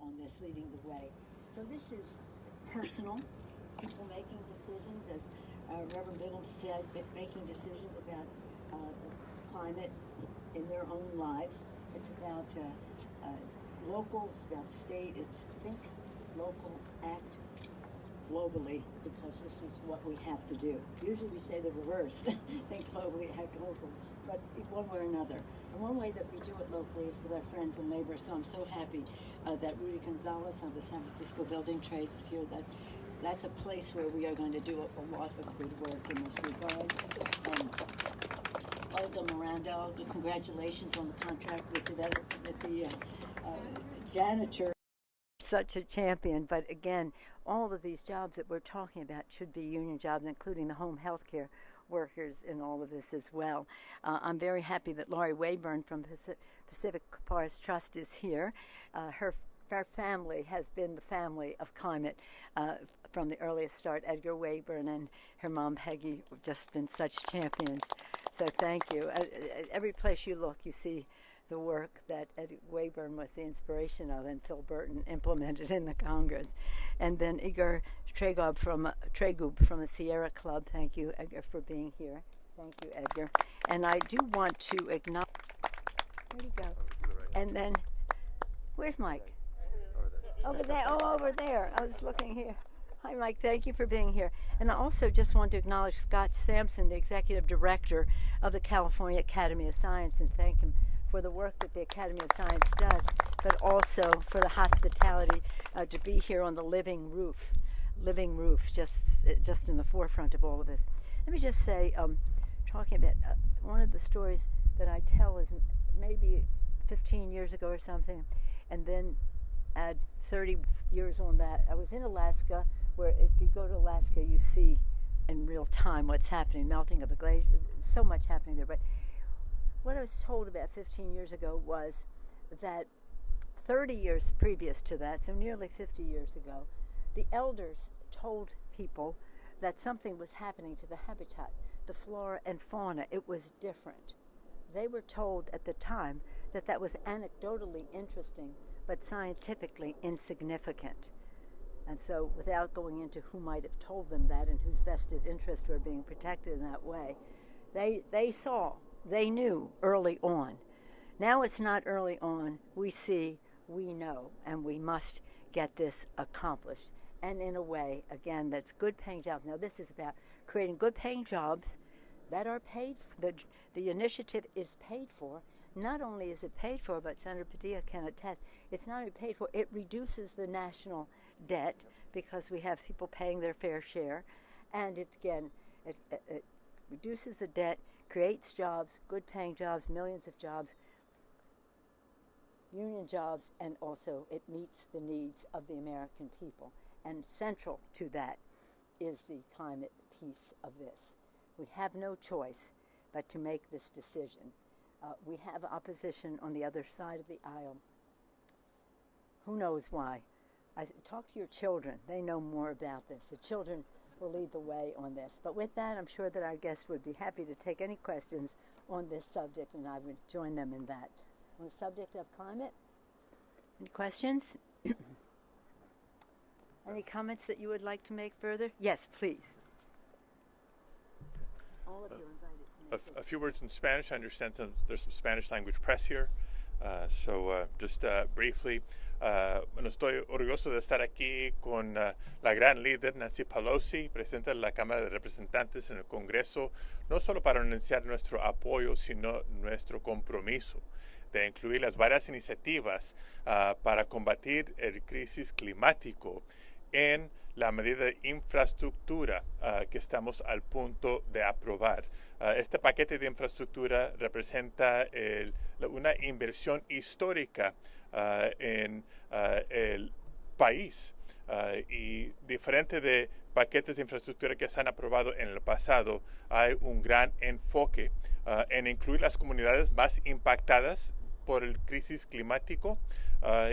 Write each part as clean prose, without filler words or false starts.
on this, leading the way. So this is personal, people making decisions, as Reverend Biddle said, making decisions about the climate in their own lives. It's about local, it's about state, it's think local, act globally, because this is what we have to do. Usually we say the reverse, think globally, act local, but one way or another. And one way that we do it locally is with our friends and neighbors, so I'm so happy that Rudy Gonzalez of the San Francisco Building Trades is here. That's a place where we are going to do a lot of good work in this regard. Olga Miranda, congratulations on the contract with the janitor. Such a champion, but again, all of these jobs that we're talking about should be union jobs, including the home health care workers in all of this as well. I'm very happy that Laurie Wayburn from Pacific Forest Trust is here. Her family has been the family of climate from the earliest start. Edgar Wayburn and her mom Peggy have just been such champions. So thank you. Every place you look, you see the work that Edgar Wayburn was the inspiration of and Phil Burton implemented in the Congress. And then Igor Tregub from the Sierra Club. Thank you, Edgar, for being here. Thank you, Edgar. And I do want to acknowledge, where'd he go? And then, where's Mike? Over there. Oh, over there. I was looking here. Hi, Mike. Thank you for being here. And I also just want to acknowledge Scott Sampson, the Executive Director of the California Academy of Science, and thank him for the work that the Academy of Science does, but also for the hospitality to be here on the living roof, just in the forefront of all of this. Let me just say, talking about one of the stories that I tell is maybe 15 years ago or something, and then add 30 years on that. I was in Alaska, where if you go to Alaska, you see in real time what's happening, melting of the glaciers, so much happening there. But what I was told about 15 years ago was that 30 years previous to that, so nearly 50 years ago, the elders told people that something was happening to the habitat, the flora and fauna. It was different. They were told at the time that that was anecdotally interesting, but scientifically insignificant. And so without going into who might have told them that and whose vested interests were being protected in that way, they knew early on. Now it's not early on. We see, we know, and we must get this accomplished. And in a way, again, that's good paying jobs. Now this is about creating good paying jobs that are paid for. The initiative is paid for. Not only is it paid for, but Senator Padilla can attest, it's not only paid for, it reduces the national debt because we have people paying their fair share. And it reduces the debt, creates jobs, good paying jobs, millions of jobs, union jobs, and also it meets the needs of the American people. And central to that is the climate piece of this. We have no choice but to make this decision. We have opposition on the other side of the aisle. Who knows why? Talk to your children. They know more about this. The children will lead the way on this. But with that, I'm sure that our guests would be happy to take any questions on this subject, and I would join them in that. On the subject of climate, any questions? Any comments that you would like to make further? Yes, please. All of you are invited to make a few words in Spanish. I understand there's some Spanish language press here. Just briefly, bueno, estoy orgulloso de estar aquí con la gran líder Nancy Pelosi, presidenta de la Cámara de Representantes en el Congreso, no solo para anunciar nuestro apoyo, sino nuestro compromiso de incluir las varias iniciativas para combatir el crisis climático en la medida de infraestructura que estamos al punto de aprobar. Este paquete de infraestructura representa una inversión histórica en el país y diferente de paquetes de infraestructura que se han aprobado en el pasado, hay un gran enfoque en incluir las comunidades más impactadas por el crisis climático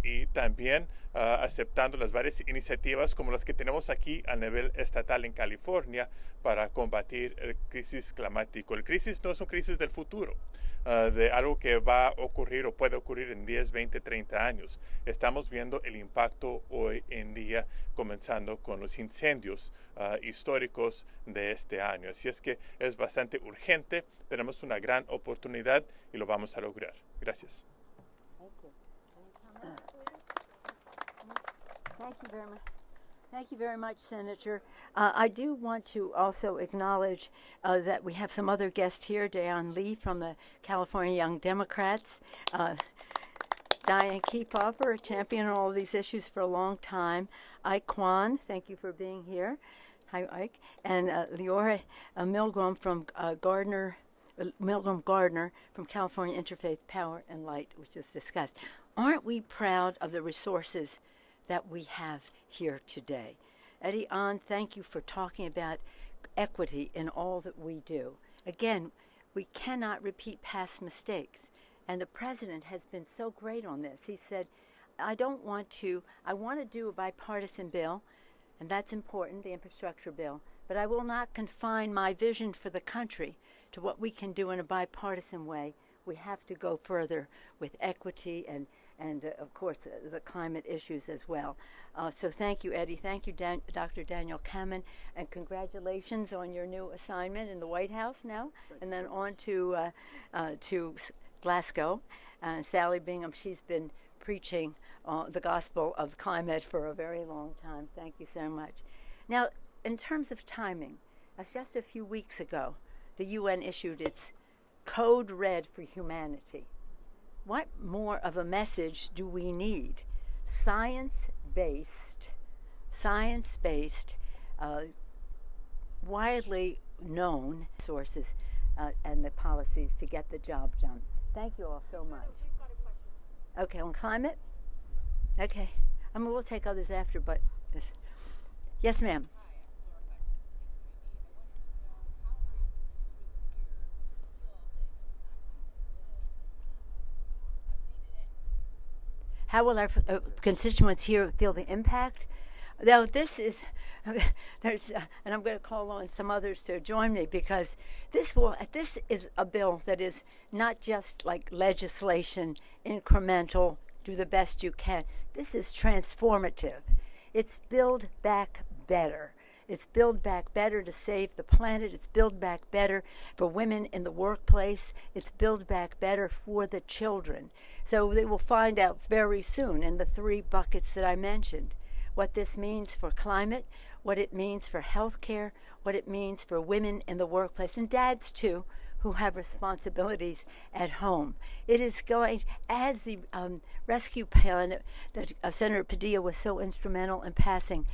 y también aceptando las varias iniciativas como las que tenemos aquí a nivel estatal en California para combatir el crisis climático. El crisis no es una crisis del futuro, de algo que va a ocurrir o puede ocurrir en 10, 20, 30 años. Estamos viendo el impacto hoy en día, comenzando con los incendios históricos de este año. Así es que es bastante urgente, tenemos una gran oportunidad y lo vamos a lograr. Gracias. Thank you very much. Thank you very much, Senator. I do want to also acknowledge that we have some other guests here. Diane Lee from the California Young Democrats. Diane Kefauver, a champion on all of these issues for a long time. Ike Kwan, thank you for being here. Hi, Ike. And Leora Milgram from Milgram Gardner from California Interfaith Power and Light, which was discussed. Aren't we proud of the resources that we have here today? Eddie Ahn, thank you for talking about equity in all that we do. Again, we cannot repeat past mistakes. And the president has been so great on this. He said, I want to do a bipartisan bill, and that's important, the infrastructure bill, but I will not confine my vision for the country to what we can do in a bipartisan way. We have to go further with equity and of course, the climate issues as well. So thank you, Eddie. Thank you, Dr. Daniel Kamen, and congratulations on your new assignment in the White House now, and then on to Glasgow. Sally Bingham, she's been preaching the gospel of climate for a very long time. Thank you so much. Now, in terms of timing, just a few weeks ago, the UN issued its Code Red for Humanity. What more of a message do we need? Science-based, widely known sources and the policies to get the job done. Thank you all so much. Okay, on climate? Okay. I mean, we'll take others after, but yes, ma'am. How will our constituents here feel the impact? Now, this is, and I'm going to call on some others to join me, because this is a bill that is not just like legislation, incremental, do the best you can. This is transformative. It's Build Back Better. It's Build Back Better to save the planet. It's Build Back Better for women in the workplace. It's Build Back Better for the children. So they will find out very soon in the 3 buckets that I mentioned what this means for climate, what it means for health care, what it means for women in the workplace, and dads too, who have responsibilities at home. It is going, as the rescue plan that Senator Padilla was so instrumental in passing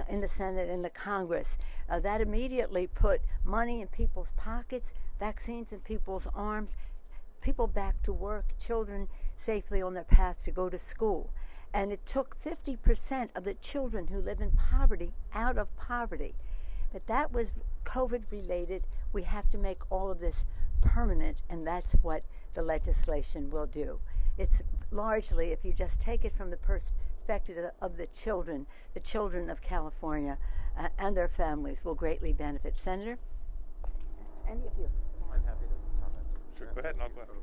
in the Senate and the Congress, that immediately put money in people's pockets, vaccines in people's arms, people back to work, children safely on their path to go to school. And it took 50% of the children who live in poverty out of poverty. But that was COVID related. We have to make all of this permanent, and that's what the legislation will do. It's largely, if you just take it from the perspective of the children of California and their families will greatly benefit. Senator, any of you? I'm happy to comment. Sure, go ahead, and I'll go ahead.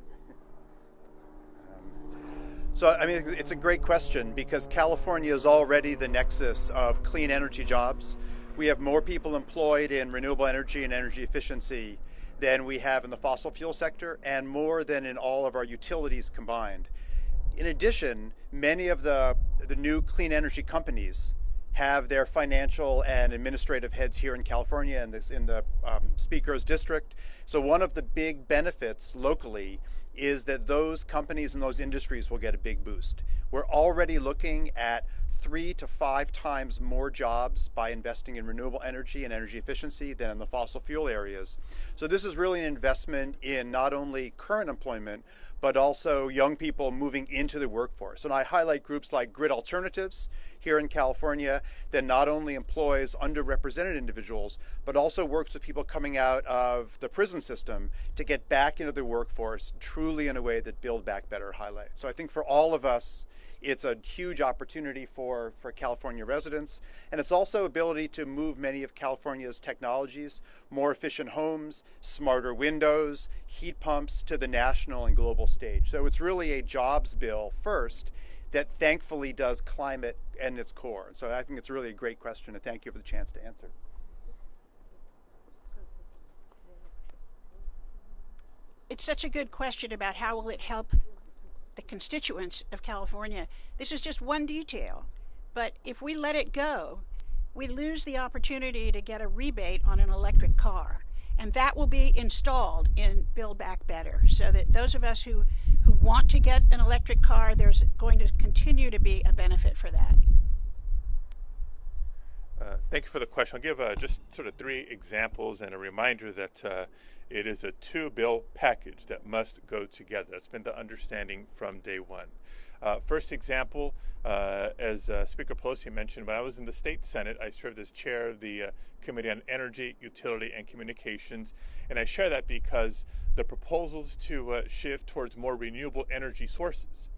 So, I mean, it's a great question, because California is already the nexus of clean energy jobs. We have more people employed in renewable energy and energy efficiency than we have in the fossil fuel sector, and more than in all of our utilities combined. In addition, many of the new clean energy companies have their financial and administrative heads here in California and in the Speaker's district. So one of the big benefits locally is that those companies and those industries will get a big boost. We're already looking at 3 to 5 times more jobs by investing in renewable energy and energy efficiency than in the fossil fuel areas. So this is really an investment in not only current employment, but also young people moving into the workforce. And I highlight groups like Grid Alternatives here in California that not only employs underrepresented individuals, but also works with people coming out of the prison system to get back into the workforce truly in a way that Build Back Better highlights. So I think for all of us, it's a huge opportunity for California residents, and it's also ability to move many of California's technologies, more efficient homes, smarter windows, heat pumps to the national and global stage. So it's really a jobs bill first that thankfully does climate at its core. So I think it's really a great question, and thank you for the chance to answer. It's such a good question about how will it help the constituents of California. This is just one detail, but if we let it go, we lose the opportunity to get a rebate on an electric car, and that will be installed in Build Back Better, so that those of us who want to get an electric car, there's going to continue to be a benefit for that. Thank you for the question. I'll give just sort of 3 examples and a reminder that it is a 2-bill package that must go together. That's been the understanding from day one. First example, as Speaker Pelosi mentioned, when I was in the State Senate, I served as chair of the Committee on Energy, Utility, and Communications. And I share that because the proposals to shift towards more renewable energy sources,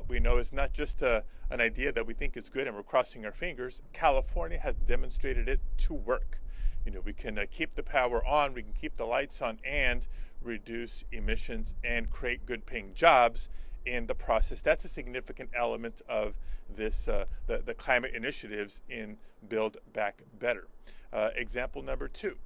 we know it's not just an idea that we think is good and we're crossing our fingers. California has demonstrated it to work. You know, we can keep the power on, we can keep the lights on, and reduce emissions and create good-paying jobs in the process. That's a significant element of this, the climate initiatives in Build Back Better. Example number 2,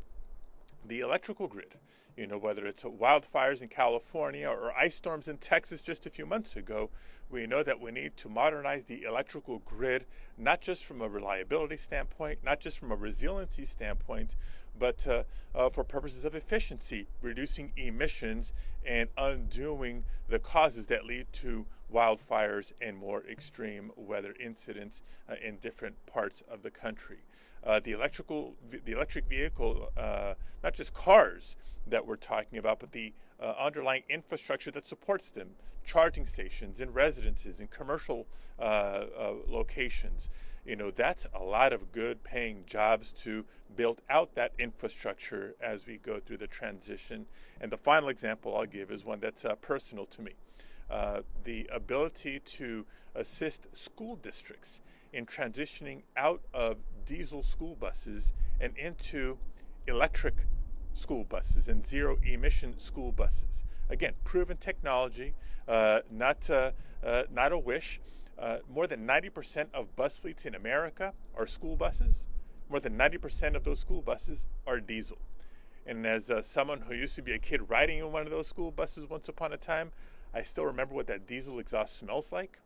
the electrical grid. You know, whether it's wildfires in California or ice storms in Texas just a few months ago, we know that we need to modernize the electrical grid, not just from a reliability standpoint, not just from a resiliency standpoint, but for purposes of efficiency, reducing emissions and undoing the causes that lead to wildfires and more extreme weather incidents in different parts of the country. The electric vehicle, not just cars that we're talking about, but the underlying infrastructure that supports them, charging stations in residences and commercial locations. You know, that's a lot of good paying jobs to build out that infrastructure as we go through the transition. And the final example I'll give is one that's personal to me. The ability to assist school districts in transitioning out of diesel school buses and into electric school buses and zero emission school buses. Again, proven technology, not a wish. More than 90% of bus fleets in America are school buses. More than 90% of those school buses are diesel. And as someone who used to be a kid riding in one of those school buses once upon a time, I still remember what that diesel exhaust smells like.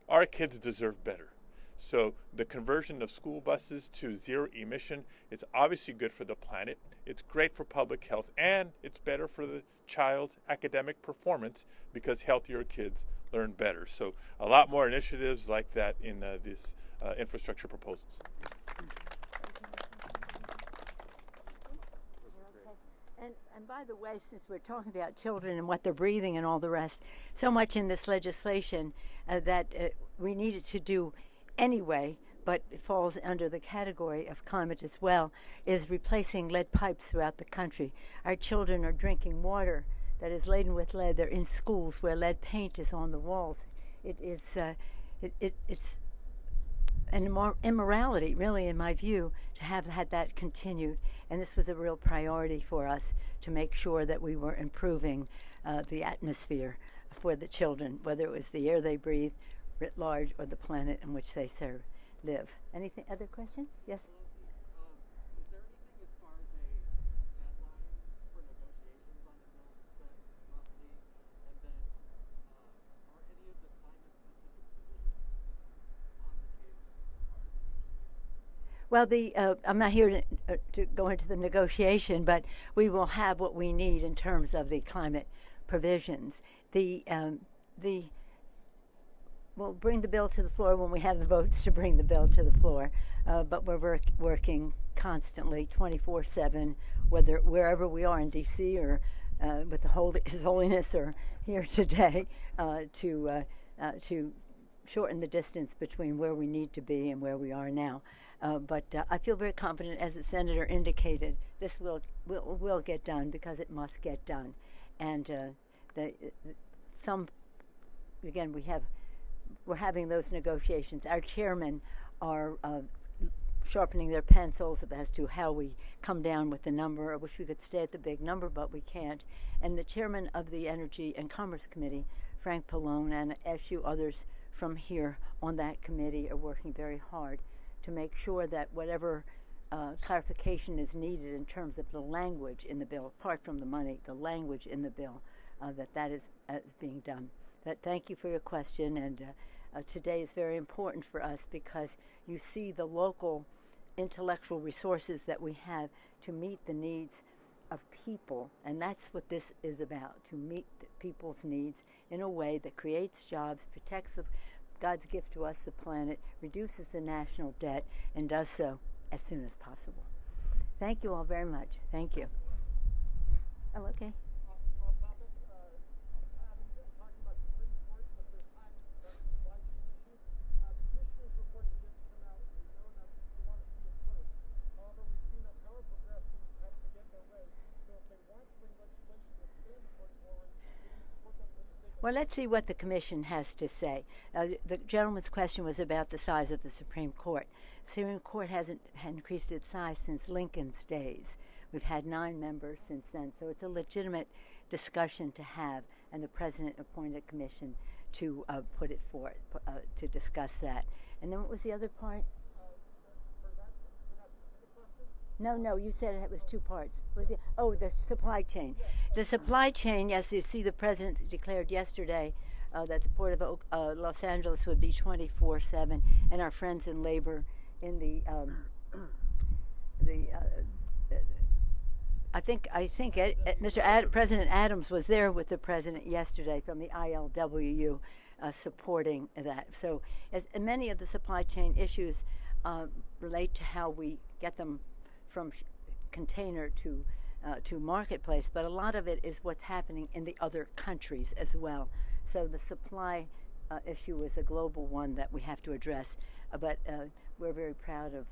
Our kids deserve better. So the conversion of school buses to zero emission is obviously good for the planet. It's great for public health, and it's better for the child's academic performance because healthier kids learn better. So a lot more initiatives like that in these infrastructure proposals. And by the way, since we're talking about children and what they're breathing and all the rest, so much in this legislation that we needed to do anyway, but it falls under the category of climate as well, is replacing lead pipes throughout the country. Our children are drinking water that is laden with lead. They're in schools where lead paint is on the walls. It's an immorality, really, in my view, to have had that continued. And this was a real priority for us to make sure that we were improving the atmosphere for the children, whether it was the air they breathe, writ large, or the planet in which they live. Anything? Other questions? Yes. Is there anything as far as a deadline for negotiations on the bill set, Roxy? And then, are any of the climate-specific provisions on the table as far as negotiations? Well, I'm not here to go into the negotiation, but we will have what we need in terms of the climate provisions. we'll bring the bill to the floor when we have the votes to bring the bill to the floor. But we're working constantly, 24/7, wherever we are in D.C. or with His Holiness or here today, to shorten the distance between where we need to be and where we are now. But I feel very confident, as the senator indicated, this will get done because it must get done. And we're having those negotiations. Our chairmen are sharpening their pencils as to how we come down with the number. I wish we could stay at the big number, but we can't. And the chairman of the Energy and Commerce Committee, Frank Pallone, and as you others from here on that committee are working very hard to make sure that whatever clarification is needed in terms of the language in the bill, apart from the money, the language in the bill, that is being done. But thank you for your question, and today is very important for us because you see the local intellectual resources that we have to meet the needs of people, and that's what this is about, to meet people's needs in a way that creates jobs, protects God's gift to us, the planet, reduces the national debt, and does so as soon as possible. Thank you all very much. Thank you. Oh, okay. Off topic, having been talking about Supreme Court, but there's time about the supply chain issue. The commissioner's report is yet to come out, and we know that we want to see it first. However, we've seen that power progressives have to get their way. So if they want to bring legislation to expand the portfolio, would you support them for the sake of... Well, let's see what the commission has to say. The gentleman's question was about the size of the Supreme Court. The Supreme Court hasn't increased its size since Lincoln's days. We've had 9 members since then, so it's a legitimate discussion to have, and the president appointed a commission to put it forth to discuss that. And then what was the other part? For that specific question? No, you said it was 2 parts. The supply chain. The supply chain, yes, you see the president declared yesterday that the Port of Los Angeles would be 24/7, and our friends in labor in President Adams was there with the president yesterday from the ILWU supporting that. So many of the supply chain issues relate to how we get them from container to marketplace, but a lot of it is what's happening in the other countries as well. So the supply issue is a global one that we have to address, but we're very proud of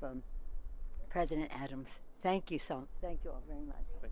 President Adams. Thank you all very much. Thank you.